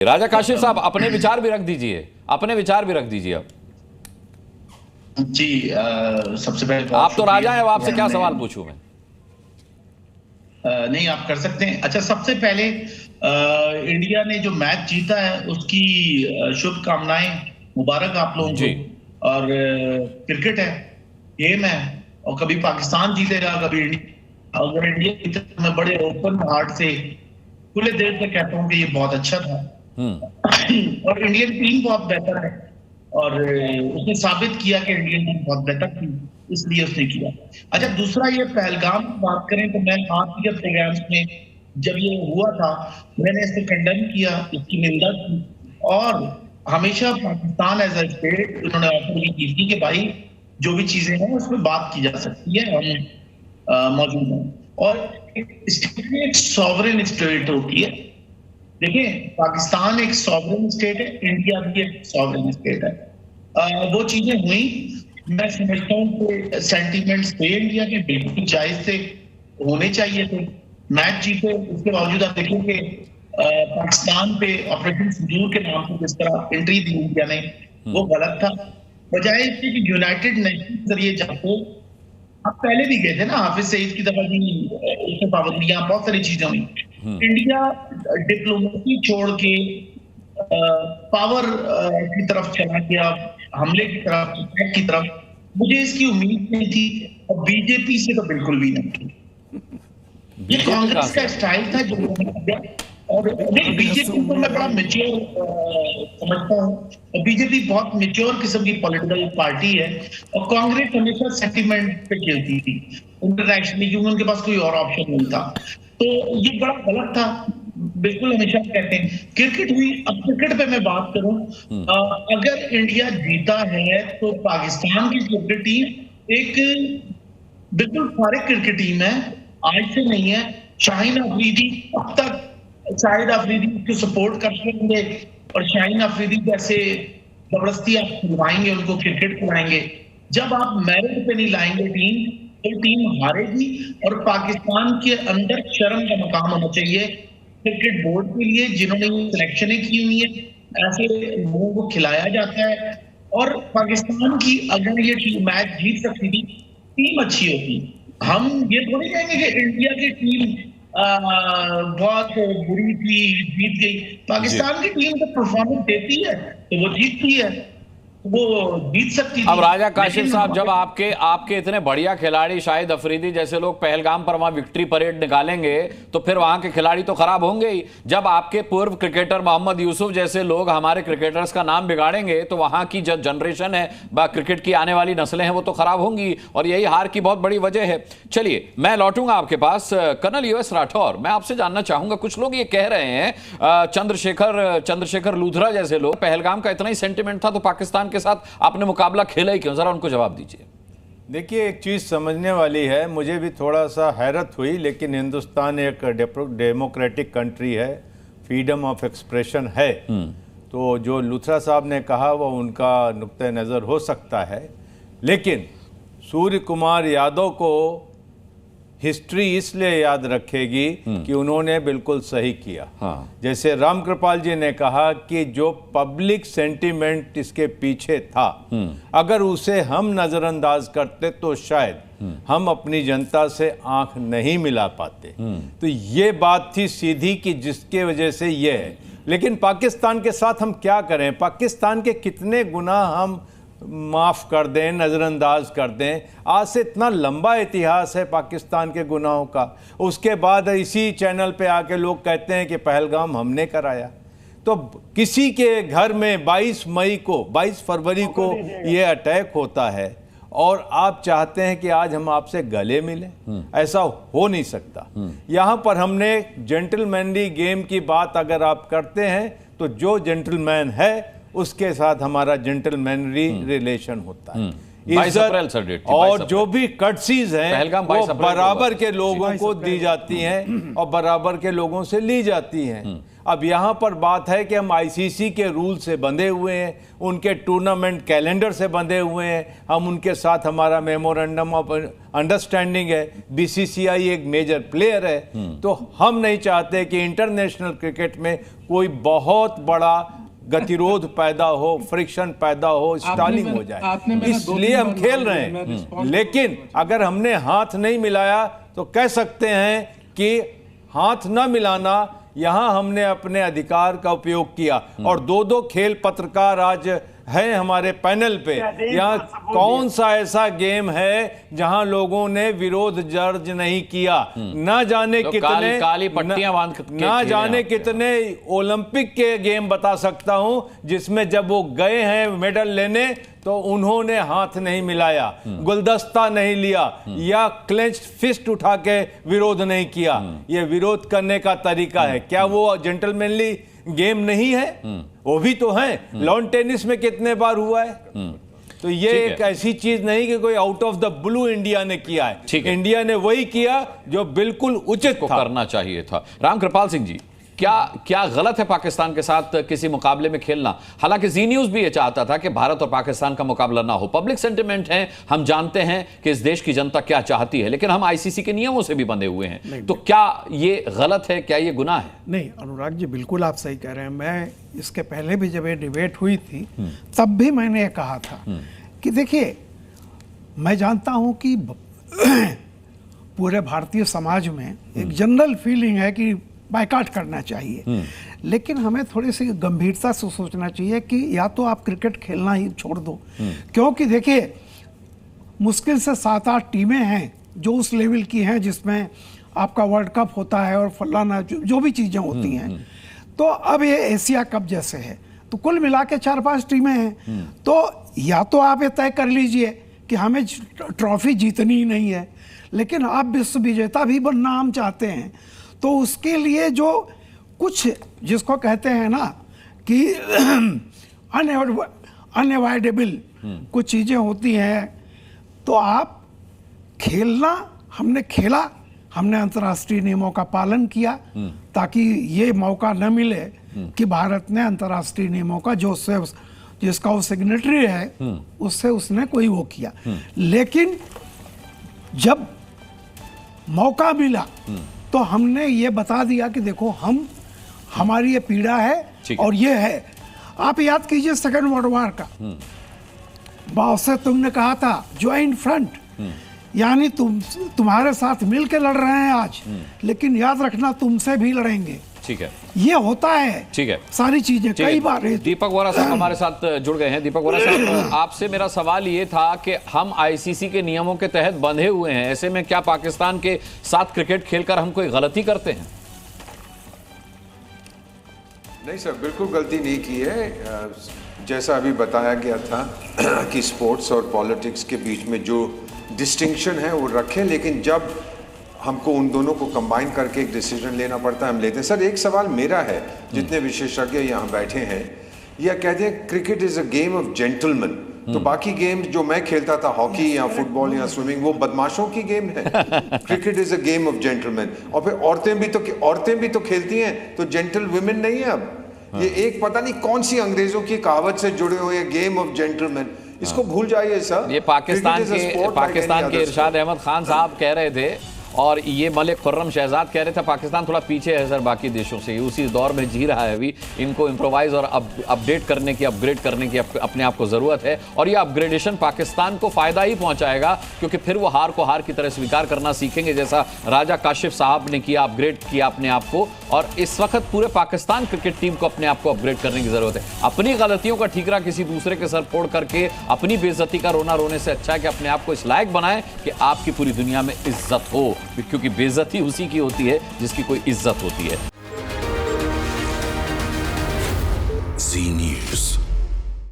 राजा काशिफ साहब अपने विचार भी रख दीजिए, अपने विचार भी रख दीजिए अब। जी सबसे पहले आप तो राजा हैं, आपसे क्या सवाल पूछूं मैं? नहीं, आप कर सकते हैं। अच्छा, सबसे पहले इंडिया ने जो मैच जीता है उसकी शुभकामनाएं, मुबारक आप लोगों को। और क्रिकेट है, गेम है, और कभी पाकिस्तान जीतेगा, कभी इंडिया। अगर इंडिया जीते तो मैं बड़े ओपन हार्ट से, खुले दिल से कहता हूँ कि ये बहुत अच्छा था। और इंडियन टीम बहुत बेहतर है, और उसने साबित किया कि इंडियन टीम बहुत बेहतर थी, इसलिए उसने किया। अच्छा, दूसरा ये पहलगाम की बात करें तो मैं आज के प्रोग्राम्स में जब ये हुआ था मैंने इसको कंडेम किया, इसकी निंदा की, और हमेशा पाकिस्तान एज अ स्टेट उन्होंने ऑफर की थी कि भाई जो भी चीजें हैं उसमें बात की जा सकती है, हम मौजूद हैं। और स्टेट में एक सॉवरेन स्टेट होती है। देखिए, पाकिस्तान एक सॉवरेन स्टेट है, इंडिया भी एक सॉवरेन स्टेट है। वो चीजें हुई, मैं समझता हूँ कि सेंटीमेंट्स थे इंडिया के बिल्कुल जायज थे, होने चाहिए थे। मैच जीते, उसके बावजूद आप देखिए कि पाकिस्तान पे ऑपरेशन सिंदूर के नाम से जिस तरह एंट्री दी इंडिया ने, वो गलत था। बजाय इसके कि यूनाइटेड नेशन के जरिए जाते, आप पहले भी गए थे ना, हाफिज सईद की दफा भी उसमें पाबंदियां, बहुत सारी चीजें हुई। इंडिया डिप्लोमेसी छोड़ के पावर की तरफ चला गया, हमले की तरफ, अटैक की तरफ। मुझे इसकी उम्मीद नहीं थी, और बीजेपी से तो बिल्कुल भी नहीं थी। ये कांग्रेस का स्टाइल था जो, और बीजेपी को मैं बड़ा मेच्योर समझता हूँ। बीजेपी बहुत मेच्योर किस्म की पॉलिटिकल पार्टी है, और कांग्रेस हमेशा सेंटिमेंट पे खेलती थी इंटरनेशनली, क्योंकि उनके पास कोई और ऑप्शन नहीं था। तो ये बड़ा गलत था, बिल्कुल। हमेशा कहते हैं क्रिकेट हुई, अब क्रिकेट पे मैं बात करूं, अगर इंडिया जीता है तो पाकिस्तान की क्रिकेट टीम एक बिल्कुल फारिग क्रिकेट टीम है, आज से नहीं है। शाहीन अफरीदी, अब तक शाहिद अफरीदी को सपोर्ट कर सकेंगे, और शाहीन अफरीदी जैसे जबरदस्ती आप खिलवाएंगे, उनको क्रिकेट खिलाएंगे। जब आप मेरिट पे नहीं लाएंगे टीम, तो टीम हारेगी। और पाकिस्तान के अंदर शर्म का मकाम होना चाहिए क्रिकेट बोर्ड के लिए, जिन्होंने सिलेक्शनें की हुई है, ऐसे लोगों को खिलाया जाता है। और पाकिस्तान की अगर ये टीम मैच जीत सकती थी, टीम अच्छी होती। हम ये थोड़ी कहेंगे कि इंडिया की टीम बहुत बुरी थी, जीत गई। पाकिस्तान की टीम तो परफॉर्मेंस देती है तो वो जीतती है, वो जीत सकती थी। अब राजा काशिफ साहब, जब आपके इतने बढ़िया खिलाड़ी शाहिद अफरीदी जैसे लोग पहलगाम पर वहां विक्ट्री परेड निकालेंगे, तो फिर वहां के खिलाड़ी तो खराब होंगे ही। जब आपके पूर्व क्रिकेटर मोहम्मद यूसुफ जैसे लोग हमारे क्रिकेटर्स का नाम बिगाड़ेंगे, तो वहां की जो जनरेशन है, क्रिकेट की आने वाली नस्लें हैं, वो तो खराब होंगी, और यही हार की बहुत बड़ी वजह है। चलिए, मैं लौटूंगा आपके पास। कर्नल यूएस राठौर, मैं आपसे जानना चाहूंगा, कुछ लोग ये कह रहे हैं, चंद्रशेखर लूथरा जैसे लोग, पहलगाम का इतना ही सेंटिमेंट था तो पाकिस्तान के साथ आपने मुकाबला खेला ही क्यों? जरा उनको जवाब दीजिए। देखिए, एक चीज़ समझने वाली है, मुझे भी थोड़ा सा हैरत हुई, लेकिन हिंदुस्तान एक डेमोक्रेटिक कंट्री है, फ्रीडम ऑफ एक्सप्रेशन है। तो जो लूथरा साहब ने कहा वो उनका नुक्ते नज़र हो सकता है, लेकिन सूर्य कुमार यादव को हिस्ट्री इसलिए याद रखेगी कि उन्होंने बिल्कुल सही किया। जैसे रामकृपाल जी ने कहा कि जो पब्लिक सेंटीमेंट इसके पीछे था, अगर उसे हम नजरअंदाज करते तो शायद हम अपनी जनता से आंख नहीं मिला पाते। तो ये बात थी सीधी कि जिसके वजह से ये है। लेकिन पाकिस्तान के साथ हम क्या करें? पाकिस्तान के कितने गुनाह हम माफ़ कर दें, नज़रअंदाज कर दें? आज से इतना लंबा इतिहास है पाकिस्तान के गुनाहों का। उसके बाद इसी चैनल पे आके लोग कहते हैं कि पहलगाम हमने कराया। तो किसी के घर में 22 फरवरी को ये अटैक होता है, और आप चाहते हैं कि आज हम आपसे गले मिलें? ऐसा हो नहीं सकता। यहाँ पर हमने जेंटलमैनली गेम की बात अगर आप करते हैं, तो जो जेंटलमैन है उसके साथ हमारा जेंटलमैनरी रिलेशन होता है। 22 अप्रैल सर डेट थी, 22 और अप्रैल। जो भी कर्टसीज हैं पहलगाम वो 22 अप्रैल को बराबर हुआ। के लोगों को दी जाती हैं और बराबर के लोगों से ली जाती हैं। अब यहाँ पर बात है कि हम आईसीसी के रूल से बंधे हुए हैं, उनके टूर्नामेंट कैलेंडर से बंधे हुए हैं, हम उनके साथ हमारा मेमोरेंडम ऑफ अंडरस्टैंडिंग है, बीसीसीआई एक मेजर प्लेयर है, तो हम नहीं चाहते कि इंटरनेशनल क्रिकेट में कोई बहुत बड़ा गतिरोध पैदा हो, फ्रिक्शन पैदा हो, स्टालिंग हो जाए, इसलिए हम खेल रहे हैं। लेकिन अगर हमने हाथ नहीं मिलाया तो कह सकते हैं कि हाथ न मिलाना, यहां हमने अपने अधिकार का उपयोग किया। और दो खेल पत्रकार आज हैं हमारे पैनल पे, यहाँ कौन सा ऐसा गेम है जहां लोगों ने विरोध दर्ज नहीं किया? ना जाने कितने काली पट्टियां बांध के ना जाने कितने ओलंपिक के गेम बता सकता हूं जिसमें जब वो गए हैं मेडल लेने तो उन्होंने हाथ नहीं मिलाया, गुलदस्ता नहीं लिया या क्लेंच्ड फिस्ट उठा के विरोध नहीं किया। ये विरोध करने का तरीका है क्या? वो जेंटलमैनली गेम नहीं है? वो भी तो है। लॉन टेनिस में कितने बार हुआ है? तो ये एक ऐसी चीज नहीं कि कोई out of the blue India ने किया है। इंडिया ने वही किया जो बिल्कुल उचित था, करना चाहिए था। रामकृपाल सिंह जी, क्या गलत है पाकिस्तान के साथ किसी मुकाबले में खेलना? हालांकि जी न्यूज भी ये चाहता था कि भारत और पाकिस्तान का मुकाबला ना हो। पब्लिक सेंटिमेंट है, हम जानते हैं कि इस देश की जनता क्या चाहती है, लेकिन हम आईसीसी के नियमों से भी बंधे हुए हैं। तो क्या ये गलत है? क्या ये गुनाह है? नहीं अनुराग जी, बिल्कुल आप सही कह रहे हैं। मैं इसके पहले भी जब ये डिबेट हुई थी तब भी मैंने ये कहा था कि देखिए, मैं जानता हूं कि पूरे भारतीय समाज में एक जनरल फीलिंग है कि बायकॉट करना चाहिए, लेकिन हमें थोड़ी सी गंभीरता से सोचना चाहिए कि या तो आप क्रिकेट खेलना ही छोड़ दो, क्योंकि देखिए मुश्किल से 7-8 टीमें हैं जो उस लेवल की हैं जिसमें आपका वर्ल्ड कप होता है और फलाना जो भी चीज़ें होती हैं। तो अब ये एशिया कप जैसे है, तो कुल मिला के 4-5 टीमें हैं। तो या तो आप ये तय कर लीजिए कि हमें ट्रॉफी जीतनी ही नहीं है, लेकिन आप विश्व विजेता भी बनना हम चाहते हैं, तो उसके लिए जो कुछ जिसको कहते हैं ना कि अनएवॉइडेबल कुछ चीज़ें होती हैं, तो आप खेलना, हमने खेला, हमने अंतर्राष्ट्रीय नियमों का पालन किया ताकि ये मौका न मिले कि भारत ने अंतर्राष्ट्रीय नियमों का जो जिसका वो सिग्नेटरी है उससे उसने कोई वो किया। लेकिन जब मौका मिला तो हमने ये बता दिया कि देखो हमारी ये पीड़ा है और ये है। आप याद कीजिए सेकेंड वर्ल्ड वॉर का, माओ से तुमने कहा था ज्वाइन फ्रंट, यानी तुम्हारे साथ मिल के लड़ रहे हैं आज, लेकिन याद रखना तुमसे भी लड़ेंगे। ठीक है, ये होता है। ठीक है, सारी चीजें कई बार। दीपक वोरा साहब हमारे साथ जुड़ गए हैं। दीपक वोरा साहब, आपसे मेरा सवाल ये था कि हम आईसीसी के नियमों के तहत बंधे हुए हैं, ऐसे में क्या पाकिस्तान के साथ क्रिकेट खेलकर हम कोई गलती करते हैं? नहीं सर, बिल्कुल गलती नहीं की है। जैसा अभी बताया गया था कि स्पोर्ट्स और पॉलिटिक्स के बीच में जो डिस्टिंक्शन है वो रखें, लेकिन जब हमको उन दोनों को कंबाइन करके एक डिसीजन लेना पड़ता है हम लेते हैं। सर एक सवाल मेरा है, जितने विशेषज्ञ यहाँ बैठे हैं, यह कहते हैं cricket is a game of gentleman, तो बाकी गेम जो मैं खेलता था, हॉकी या फुटबॉल या स्विमिंग, वो बदमाशों की गेम है। Cricket is a game of gentleman. और फिर औरतें भी तो खेलती हैं, तो जेंटल वुमेन नहीं है अब। ये एक पता नहीं कौन सी अंग्रेजों की कहावत से जुड़े हुए गेम ऑफ जेंटलमैन, इसको भूल जाइए सर। ये पाकिस्तान के इरशाद अहमद खान साहब कह रहे थे, और ये मलिक खुर्रम शहजाद कह रहे थे पाकिस्तान थोड़ा पीछे है सर बाकी देशों से, उसी दौर में जी रहा है अभी। इनको इम्प्रोवाइज और अपडेट करने की, अपग्रेड करने की अपने आप को ज़रूरत है, और ये अपग्रेडेशन पाकिस्तान को फ़ायदा ही पहुंचाएगा, क्योंकि फिर वो हार को हार की तरह स्वीकार करना सीखेंगे, जैसा राजा काशिफ साहब ने किया, अपग्रेड किया अपने आप को। और इस वक्त पूरे पाकिस्तान क्रिकेट टीम को अपने आप को अपग्रेड करने की ज़रूरत है। अपनी गलतियों का ठीकरा किसी दूसरे के सर फोड़ करके अपनी बेइज्जती का रोना रोने से अच्छा है कि अपने आप को इस लायक बनाएं कि आपकी पूरी दुनिया में इज्जत हो, क्योंकि बेइज्जती उसी की होती है जिसकी कोई इज्जत होती है। जी न्यूज़।